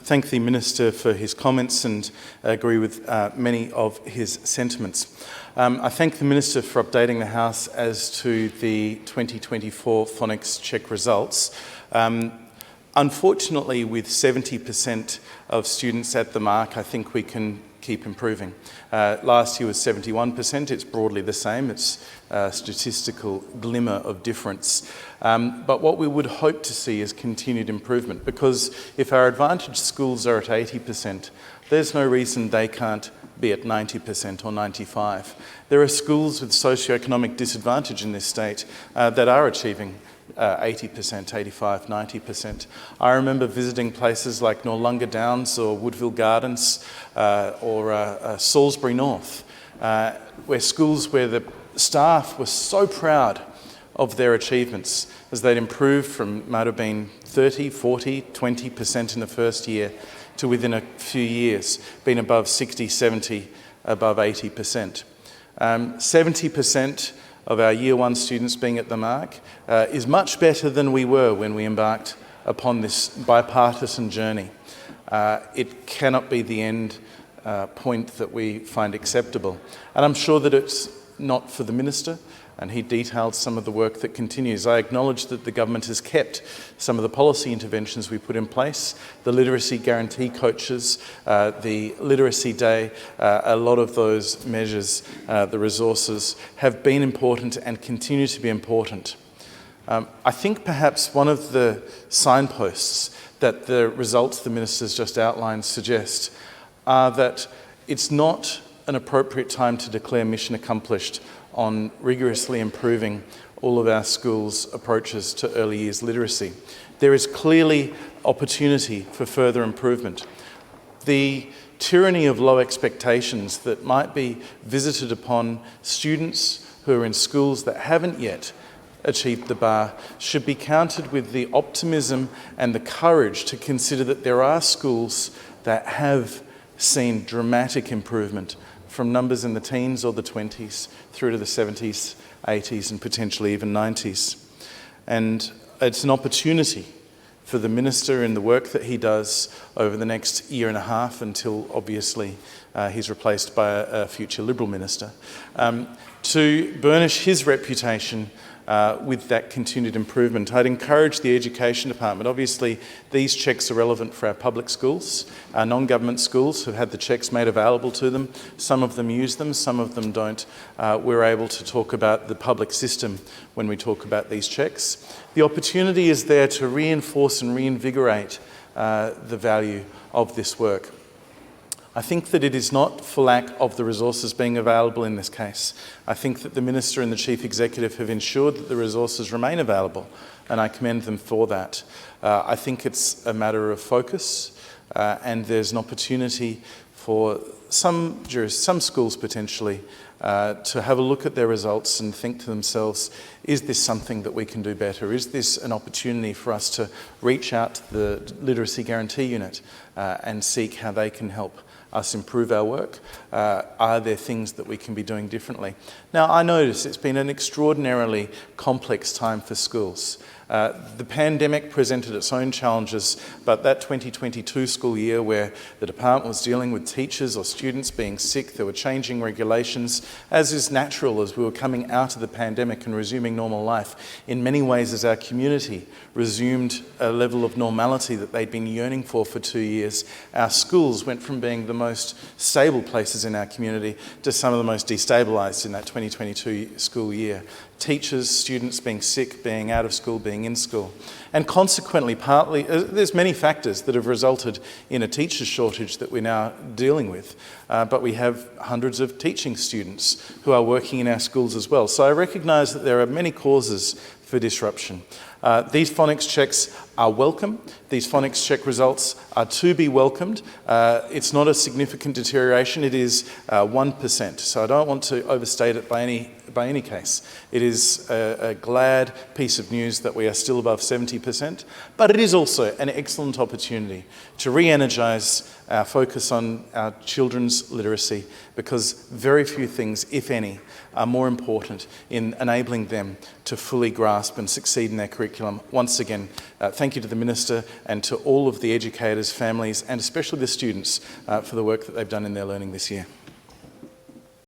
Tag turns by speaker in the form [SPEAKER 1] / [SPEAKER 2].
[SPEAKER 1] thank the Minister for his comments and agree with many of his sentiments. I thank the Minister for updating the House as to the 2024 Phonics check results. Unfortunately, with 70% of students at the mark, I think we can keep improving. Last year was 71%, it's broadly the same, it's a statistical glimmer of difference. But what we would hope to see is continued improvement, because if our advantaged schools are at 80%, there's no reason they can't be at 90% or 95%. There are schools with socioeconomic disadvantage in this state that are achieving 80%, 85%, 90%. I remember visiting places like Noarlunga Downs or Woodville Gardens or Salisbury North, where schools where the staff were so proud of their achievements as they'd improved from, might have been 30, 40, 20% in the first year to within a few years being above 60, 70, above 80%. 70% of our Year 1 students being at the mark is much better than we were when we embarked upon this bipartisan journey. It cannot be the end point that we find acceptable. And I'm sure that it's not for the Minister, and he detailed some of the work that continues. I acknowledge that the government has kept some of the policy interventions we put in place, the literacy guarantee coaches, the literacy day, a lot of those measures, the resources have been important and continue to be important. I think perhaps one of the signposts that the results the Minister's just outlined suggest are that it's not an appropriate time to declare mission accomplished on rigorously improving all of our schools' approaches to early years literacy. There is clearly opportunity for further improvement. The tyranny of low expectations that might be visited upon students who are in schools that haven't yet achieved the bar should be countered with the optimism and the courage to consider that there are schools that have seen dramatic improvement from numbers in the teens or the 20s through to the 70s, 80s and potentially even 90s. And it's an opportunity for the Minister in the work that he does over the next year and a half until obviously he's replaced by a future Liberal Minister, to burnish his reputation with that continued improvement. I'd encourage the Education Department. Obviously, these checks are relevant for our public schools, our non-government schools who've had the checks made available to them. Some of them use them, some of them don't. We're able to talk about the public system when we talk about these checks. The opportunity is there to reinforce and reinvigorate the value of this work. I think that it is not for lack of the resources being available in this case. I think that the Minister and the Chief Executive have ensured that the resources remain available, and I commend them for that. I think it's a matter of focus, and there's an opportunity for some schools potentially to have a look at their results and think to themselves, is this something that we can do better? Is this an opportunity for us to reach out to the Literacy Guarantee Unit and seek how they can help us improve our work? Are there things that we can be doing differently? Now, I notice it's been an extraordinarily complex time for schools. The pandemic presented its own challenges, but that 2022 school year where the department was dealing with teachers or students being sick, there were changing regulations, as is natural as we were coming out of the pandemic and resuming normal life. In many ways, as our community resumed a level of normality that they'd been yearning for 2 years, our schools went from being the most stable places in our community to some of the most destabilised in that 2022 school year. Teachers, students being sick, being out of school, being in school. And consequently, partly, there's many factors that have resulted in a teacher shortage that we're now dealing with. But we have hundreds of teaching students who are working in our schools as well. So I recognise that there are many causes for disruption. These phonics checks are welcome. These phonics check results are to be welcomed. It's not a significant deterioration, it is 1%. So I don't want to overstate it by by any case. It is a glad piece of news that we are still above 70%, but it is also an excellent opportunity to re-energise our focus on our children's literacy, because very few things, if any, are more important in enabling them to fully grasp and succeed in their curriculum. Once again, thank you to the Minister and to all of the educators, families, and especially the students for the work that they've done in their learning this year.